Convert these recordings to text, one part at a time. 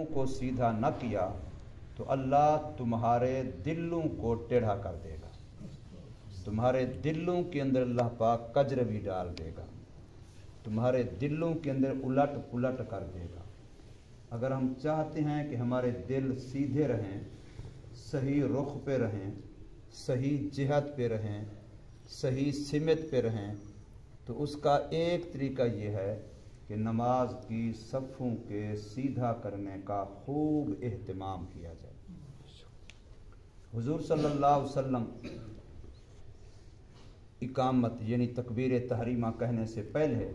को सीधा न किया तो अल्लाह तुम्हारे दिलों को टेढ़ा कर देगा, तुम्हारे दिलों के अंदर अल्लाह पाक कजर भी डाल देगा, तुम्हारे दिलों के अंदर उलट पुलट कर देगा। अगर हम चाहते हैं कि हमारे दिल सीधे रहें, सही रुख पे रहें, सही जिहत पे रहें, सही सिमत पे रहें, तो उसका एक तरीका ये है कि नमाज की सफ़ों के सीधा करने का खूब एहतमाम किया जाए। हुजूर सल्लल्लाहु अलैहि वसल्लम इकामत यानी तकबीर तहरीमा कहने से पहले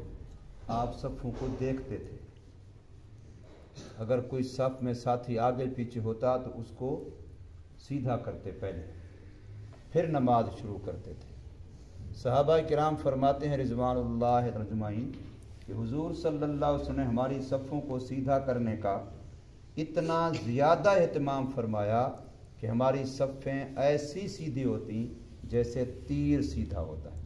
आप सफ़ों को देखते थे। अगर कोई सफ़ में साथी आगे पीछे होता तो उसको सीधा करते पहले, फिर नमाज शुरू करते थे। सहाबा किराम फरमाते हैं रिज़वानुल्लाह अजमाइन कि हुजूर सल्लल्लाहु अलैहि वसल्लम ने हमारी सफ़ों को सीधा करने का इतना ज़्यादा एहतमाम फरमाया कि हमारी सफ़ें ऐसी सीधी होती जैसे तीर सीधा होता है।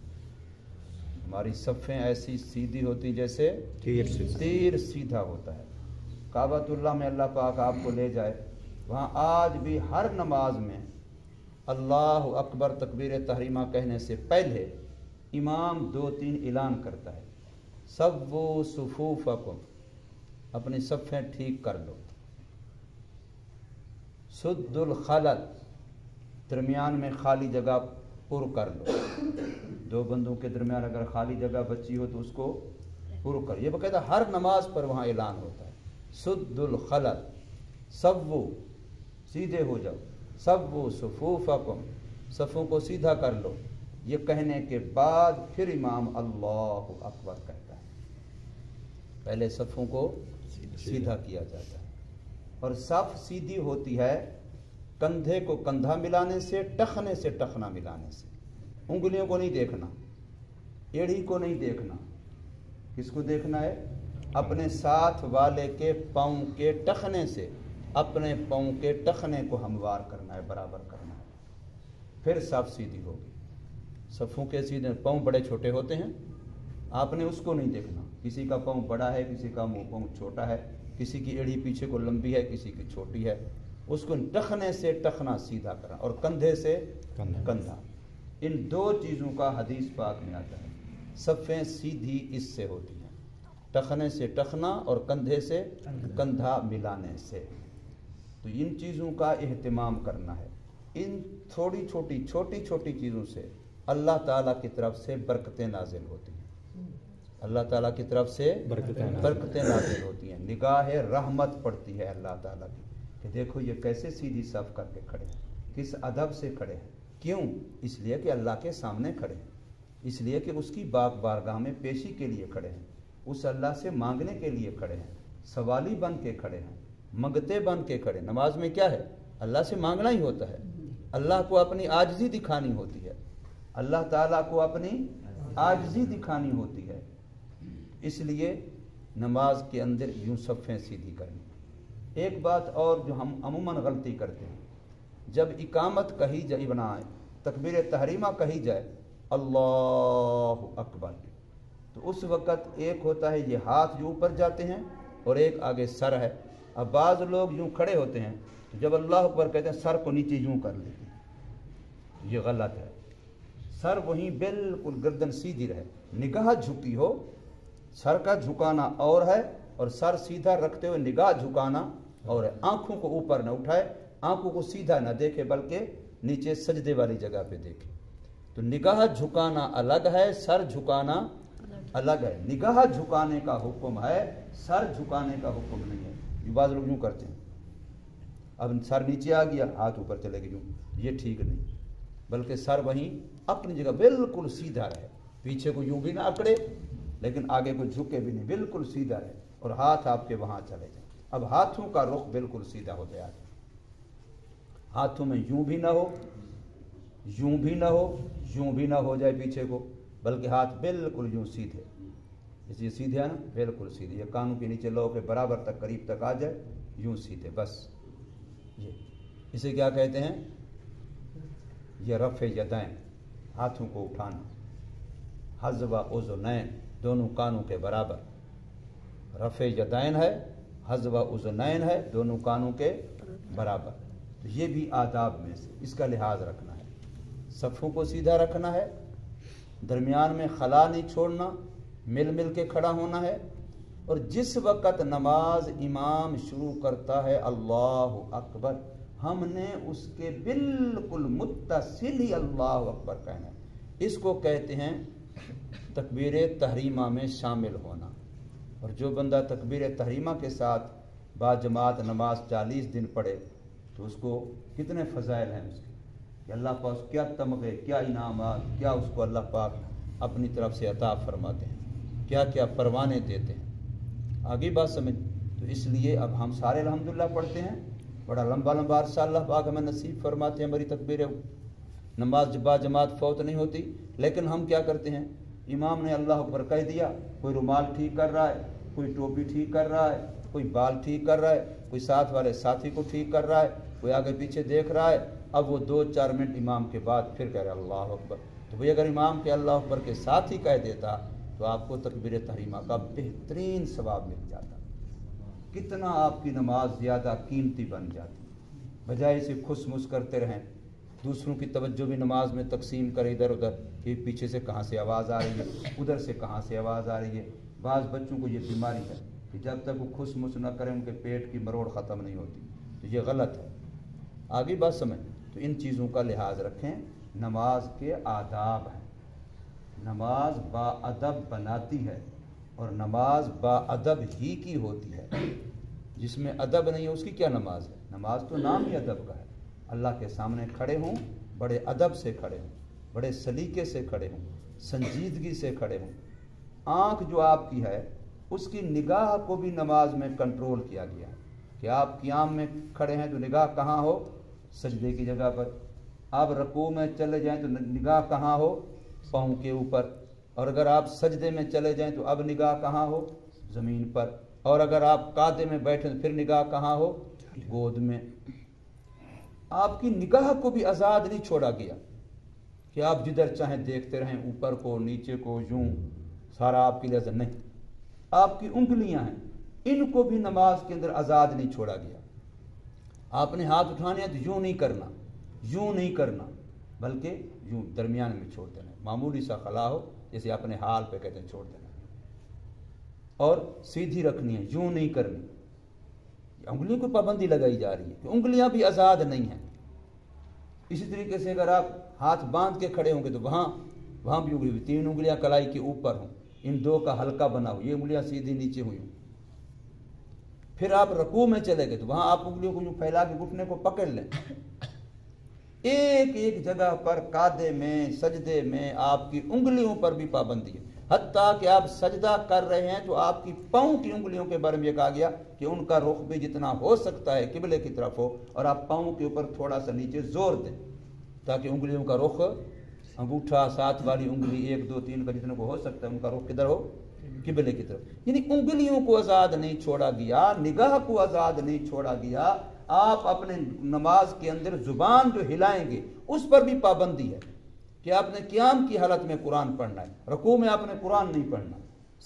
हमारी सफ़ें ऐसी सीधी होती जैसे तीर सीधा होता है। काबतुल्लाह में अल्लाह पाक आपको ले जाए, वहाँ आज भी हर नमाज में अल्लाह अकबर तकबीर तहरीमा कहने से पहले इमाम 2-3 ऐलान करता है, सव्वू सुफूफकुम, अपनी सफ़ें ठीक कर लो, सुद्दुल खलल, दरमियान में खाली जगह पुर कर लो, दो बंदों के दरमियान अगर खाली जगह बची हो तो उसको पुर कर। ये बकायदा हर नमाज पर वहाँ ऐलान होता है, सुद्दुल खलल, सव्वू, सीधे हो जाओ, सव्वू सुफूफकुम, सफ़ों को सीधा कर लो। ये कहने के बाद फिर इमाम अल्लाहु अकबर कहता है। पहले सफ़ों को सीधा किया जाता है। और सफ़ सीधी होती है कंधे को कंधा मिलाने से टखना मिलाने से। उंगलियों को नहीं देखना, एड़ी को नहीं देखना। किसको देखना है? अपने साथ वाले के पाँव के टखने से अपने पाँव के टखने को हमवार करना है, बराबर करना है, फिर सफ़ सीधी होगी। सफ़ों के सीधे पाँव बड़े छोटे होते हैं, आपने उसको नहीं देखना। किसी का पाँव बड़ा है, किसी का मुँह पाँव छोटा है, किसी की एड़ी पीछे को लंबी है, किसी की छोटी है, उसको टखने से टखना सीधा करना और कंधे से कंधा। इन दो चीज़ों का हदीस पाक में आता है। सफ़ें सीधी इससे होती हैं, टखने से टखना और कंधे से कंधा मिलाने से। तो इन चीज़ों का एहतमाम करना है। इन छोटी छोटी चीज़ों से अल्लाह ताला की तरफ से बरकतें नाजिल होती हैं। अल्लाह ताला की तरफ से बरकतें नाजिल होती हैं। निगाह रहमत पड़ती है अल्लाह ताला की कि देखो ये कैसे सीधी सफ़ करके खड़े हैं, किस अदब से खड़े हैं। क्यों? इसलिए कि अल्लाह के सामने खड़े हैं, इसलिए कि उसकी बारगाह में पेशी के लिए खड़े हैं, उस अल्लाह से मांगने के लिए खड़े हैं, सवाली बन के खड़े हैं, मंगते बन के खड़े। नमाज में क्या है? अल्लाह से मांगना ही होता है, अल्लाह को अपनी आजिज़ी दिखानी होती है, अल्लाह ताला को अपनी आजिज़ी दिखानी होती है। इसलिए नमाज के अंदर यूँ सफ़ें सीधी करनी। एक बात और जो हम अमूमन गलती करते हैं, जब इकामत कही जाए, बनाए तकबीर तहरीमा कही जाए अल्लाहु अकबर, तो उस वक़्त एक होता है ये हाथ जो ऊपर जाते हैं और एक आगे सर है। अब बाज़ लोग यूँ खड़े होते हैं, जब अल्लाह अकबर कहते हैं सर को नीचे यूँ कर लेते हैं, ये गलत है। सर वहीं बिल्कुल गर्दन सीधी रहे, निगाह झुकी हो, सर का झुकाना और है और सर सीधा रखते हुए निगाह झुकाना और है। आंखों को ऊपर न उठाए, आंखों को सीधा न देखे, बल्कि नीचे सजदे वाली जगह पे देखे। तो निगाह झुकाना अलग है, सर झुकाना अलग है। निगाह झुकाने का हुक्म है, सर झुकाने का हुक्म नहीं है। ये बात लोग यूँ करते हैं, अब सर नीचे आ गया, हाथ ऊपर चले गए, यूँ, ये ठीक नहीं। बल्कि सर वहीं अपनी जगह बिल्कुल सीधा रहे, पीछे को यूँ भी ना अकड़े लेकिन आगे को झुके भी नहीं, बिल्कुल सीधा रहे और हाथ आपके वहाँ चले जाए। अब हाथों का रुख बिल्कुल सीधा हो जाए, हाथों में यूँ भी ना हो, यूँ भी ना हो, यूँ भी ना हो जाए पीछे को, बल्कि हाथ बिल्कुल यूँ सीधे। इसलिए सीधे है ना, बिल्कुल सीधे, ये कानों के नीचे लो के बराबर तक करीब तक आ जाए, यूँ सीधे बस। ये इसे क्या कहते हैं? ये रफ़े यदैन, हाथों को उठाना, हज़्वा उज़ुनैन, दोनों कानों के बराबर। रफ़े यदैन है, हज़्व उज़नैन है, दोनों कानों के बराबर। तो ये भी आदाब में से, इसका लिहाज रखना है। सफ़ों को सीधा रखना है, दरमियान में खला नहीं छोड़ना, मिल मिल के खड़ा होना है। और जिस वक़्त नमाज इमाम शुरू करता है अल्लाहु अकबर, हमने उसके बिल्कुल मुत्तसिल ही अल्लाहु अकबर कहना है। इसको कहते हैं तकबीर तहरीमा में शामिल होना। और जो बंदा तकबीर तहरीमा के साथ बाजमात नमाज 40 दिन पढ़े तो उसको कितने फ़ज़ाइल हैं उसके, कि अल्लाह पाक क्या तमगे, क्या इनामात, क्या उसको अल्लाह पाक अपनी तरफ से अता फरमाते हैं, क्या क्या परवाने देते हैं। आगे बात समझ। तो इसलिए अब हम सारे अल्हम्दुलिल्लाह पढ़ते हैं, बड़ा लंबा लंबा अरसा अल्लाह पाक हमें नसीब फरमाते हैं, हमारी तकबीर नमाज बाजमात फौत नहीं होती। लेकिन हम क्या करते हैं, इमाम ने अल्लाह अकबर कह दिया, कोई रुमाल ठीक कर रहा है, कोई टोपी ठीक कर रहा है, कोई बाल ठीक कर रहा है, कोई साथ वाले साथी को ठीक कर रहा है, कोई आगे पीछे देख रहा है। अब वो 2-4 मिनट इमाम के बाद फिर कह रहा है अल्लाह अकबर। तो भाई अगर इमाम के अल्लाह अकबर के साथ ही कह देता तो आपको तकबीर तहरीमा का बेहतरीन सवाब मिल जाता। कितना आपकी नमाज ज़्यादा कीमती बन जाती। बजाय इसे खुशमुश करते रहें, दूसरों की तवज्जो भी नमाज में तकसीम करें इधर उधर, कि पीछे से कहाँ से आवाज़ आ रही है, उधर से कहाँ से आवाज़ आ रही है। बाज़ बच्चों को ये बीमारी है कि जब तक वो खुशमुश न करें उनके पेट की मरोड़ ख़त्म नहीं होती। तो ये गलत है। आगे बात समझ। तो इन चीज़ों का लिहाज रखें। नमाज के आदाब हैं। नमाज बाअदब बनाती है और नमाज बाअदब ही की होती है। जिसमें अदब नहीं है उसकी क्या नमाज है। नमाज तो नाम ही अदब का है। अल्लाह के सामने खड़े हों, बड़े अदब से खड़े हों, बड़े सलीके से खड़े हों, संजीदगी से खड़े हों। आँख जो आपकी है उसकी निगाह को भी नमाज में कंट्रोल किया गया है कि आप क़ियाम में खड़े हैं तो निगाह कहाँ हो, सजदे की जगह पर। आप रकू में चले जाएं तो निगाह कहाँ हो, पाँव के ऊपर। और अगर आप सजदे में चले जाएं तो अब निगाह कहाँ हो, ज़मीन पर। और अगर आप कादे में बैठे तो फिर निगाह कहाँ हो, गोद में। आपकी निगाह को भी आज़ाद नहीं छोड़ा गया कि आप जिधर चाहें देखते रहें, ऊपर को यूं को यूं सारा आपके लिए नहीं। आपकी उंगलियां हैं, इनको भी नमाज के अंदर आज़ाद नहीं छोड़ा गया। आपने हाथ उठाने हैं तो यूं नहीं करना, यूं नहीं करना, बल्कि यूं दरमियान में छोड़ देना। मामूली सा खला हो जैसे अपने हाल पे कहते हैं छोड़ देना। और सीधी रखनी है, यूं नहीं करनी। उंगलियों को पाबंदी लगाई जा रही है कि उंगलियां भी आज़ाद नहीं हैं। इसी तरीके से अगर आप हाथ बांध के खड़े होंगे तो वहाँ भी उंगली, 3 उंगलियां कलाई के ऊपर हों, इन 2 का हल्का बना हो, ये उंगलियां सीधी नीचे हुई हों। फिर आप रकू में चले गए तो वहाँ आप उंगलियों को यूँ फैला के घुटने को पकड़ लें। एक एक जगह पर कादे में, सजदे में आपकी उंगलियों पर भी पाबंदी है। हत्ता कि आप सजदा कर रहे हैं तो आपकी पाँव की उंगलियों के बारे में कहा गया कि उनका रुख भी जितना हो सकता है किबले की तरफ हो, और आप पाँव के ऊपर थोड़ा सा नीचे जोर दें ताकि उंगलियों का रुख, अंगूठा, साथ वाली उंगली 1, 2, 3 का जितने को हो सकता है उनका रुख किधर हो, किबले की तरफ। यानी उंगलियों को आज़ाद नहीं छोड़ा गया, निगाह को आज़ाद नहीं छोड़ा गया। आप अपने नमाज के अंदर जुबान जो हिलाएंगे उस पर भी पाबंदी है कि आपने क़ियाम की हालत में कुरान पढ़ना है, रकू में आपने कुरान नहीं पढ़ना,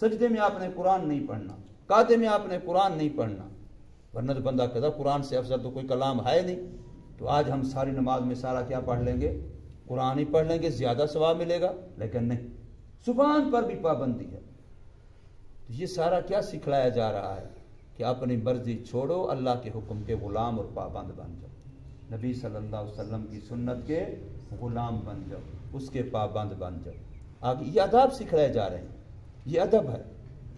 सजदे में आपने कुरान नहीं पढ़ना, कादे में आपने कुरान नहीं पढ़ना। वरना तो बंदा कहता कुरान से अफजल तो कोई कलाम है नहीं। तो आज हम सारी नमाज में सारा क्या पढ़ लेंगे, कुरान ही पढ़ लेंगे, ज़्यादा सवाब मिलेगा। लेकिन नहीं, जुबान पर भी पाबंदी है। तो ये सारा क्या सिखलाया जा रहा है कि अपनी मर्जी छोड़ो, अल्लाह के हुक्म के ग़ुलाम और पाबंद बन जाओ, नबी सल्लल्लाहु अलैहि वसल्लम की सुन्नत के ग़ुलाम बन जाओ, उसके पाबंद बन जाओ। आगे ये अदब सिखलाए जा रहे हैं, ये अदब है।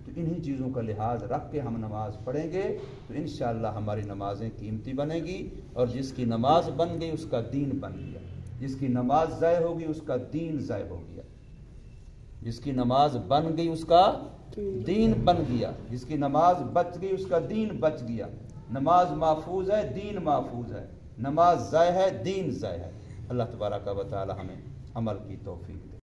तो इन्हीं चीज़ों का लिहाज रख के हम नमाज पढ़ेंगे तो इंशाअल्लाह हमारी नमाजें कीमती बनेगी। और जिसकी नमाज बन गई उसका दीन बन गया, जिसकी नमाज ज़ाय होगी उसका दीन ज़ाय हो गया, जिसकी नमाज बन गई उसका दीन बन गया, जिसकी नमाज बच गई उसका दीन बच गया। नमाज महफूज है, दीन महफूज है। नमाज ज़ाय है, दीन ज़ाय है। अल्लाह तबारक व तआला हमें अमल की तौफीक